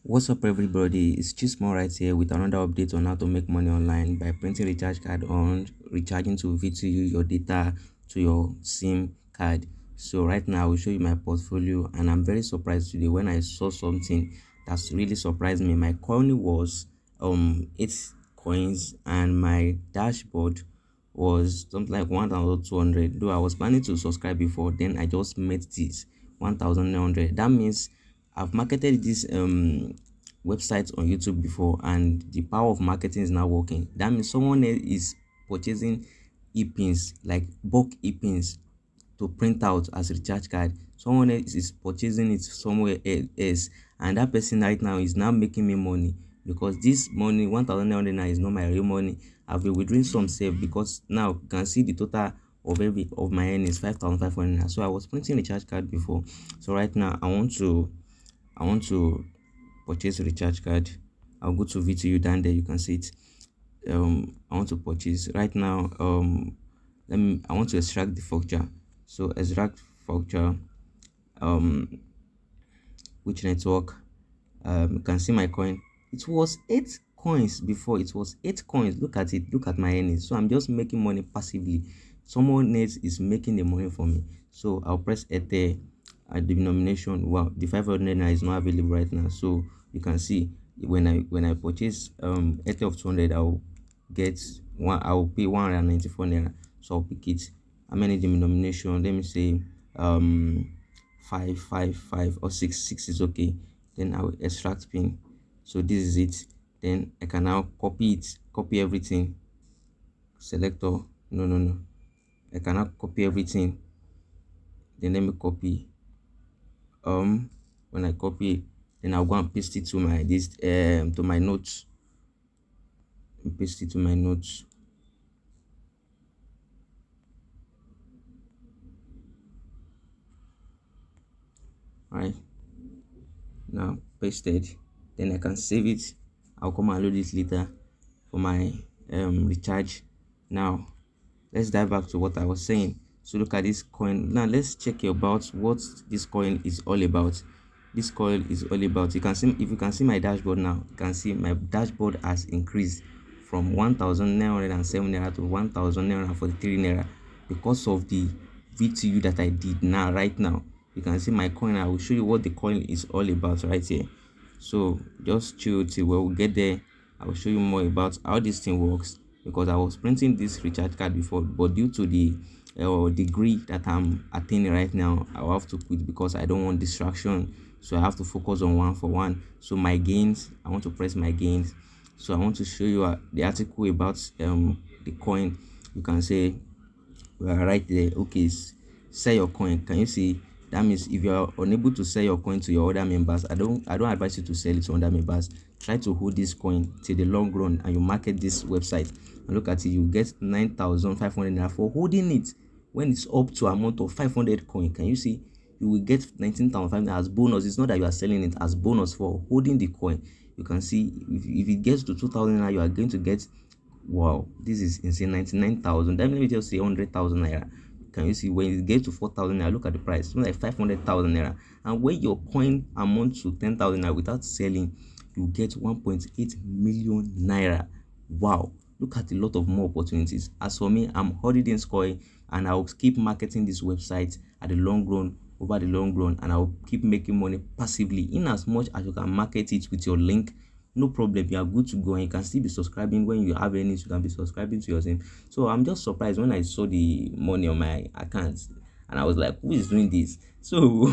What's up, everybody? It's just more right here with another update on how to make money online by printing recharge card on recharging to VTU your data to your SIM card. So right now I will show you my portfolio, and I'm very surprised today when I saw something that's really surprised me. My coin was 8 coins, and my dashboard was something like 1,200. Though I was planning to subscribe before, then I just met this 1,900. That means I've marketed this website on YouTube before, and the power of marketing is now working. That means someone else is purchasing epins, like bulk epins, to print out as a recharge card. Someone else is purchasing it somewhere else, and that person right now is now making me money, because this money 1,900 is not my real money. I've been withdrawing some save, because now you can see the total of every of my earnings 5,500. So I was printing recharge card before. So right now I want to purchase a recharge card. I'll go to VTU. Down there you can see it. I want to purchase right now. I want to extract the voucher. So extract voucher. Which network? You can see my coin. It was 8 coins before. It was 8 coins. Look at it. Look at my earnings. So I'm just making money passively. Someone else is making the money for me. So I'll press enter at the denomination. Wow, the 500 naira is not available right now. So you can see when I purchase ether of 200, I'll get one. I'll pay 194 naira. So I'll pick it. How many denomination? Let me say 5 or 6 is okay. Then I will extract pin. So this is it. Then I can now copy everything. Selector, no, I cannot copy everything. Then let me copy. When I copy, then I'll go and paste it to my to my notes. Paste it to my notes. Right now, pasted. Then I can save it. I'll come and load it later for my recharge. Now let's dive back to what I was saying. So look at this coin. Now let's check about what this coin is all about. This coin is all about, you can see, if you can see my dashboard now, you can see my dashboard has increased from 1,907 naira to 1,943 naira because of the VTU that I did now. Right now you can see my coin. I will show you what the coin is all about right here. So just chill till we'll get there. I will show you more about how this thing works, because I was printing this recharge card before, but due to the degree that I'm attaining right now, I will have to quit because I don't want distraction. So I have to focus on one for one. So my gains, I want to press my gains. So I want to show you the article about the coin. You can say right there, okay, sell your coin. Can you see? That means if you are unable to sell your coin to your other members, I don't advise you to sell it to other members. Try to hold this coin till the long run, and you market this website and look at it. You get 9,500 naira for holding it. When it's up to amount of 500 coin, can you see? You will get 19,500 as bonus. It's not that you are selling it, as bonus for holding the coin. You can see if it gets to 2,000 naira, you are going to get, wow, this is insane, 99,000. Let me just say 100,000 naira. Can you see? When it gets to 4,000 naira, look at the price. It's like 500,000 naira. And when your coin amounts to 10,000 naira without selling, you get 1.8 million naira. Wow, look at a lot of more opportunities. As for me, I'm holding this coin, and I'll keep marketing this website at the long run, over the long run, and I'll keep making money passively. In as much as you can market it with your link, no problem, you are good to go, and you can still be subscribing. When you have earnings, you can be subscribing to your team. So I'm just surprised when I saw the money on my account, and I was like, who is doing this? So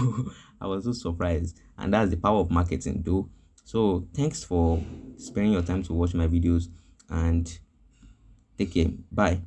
I was so surprised, and that's the power of marketing though. So thanks for spending your time to watch my videos, and take care. Bye.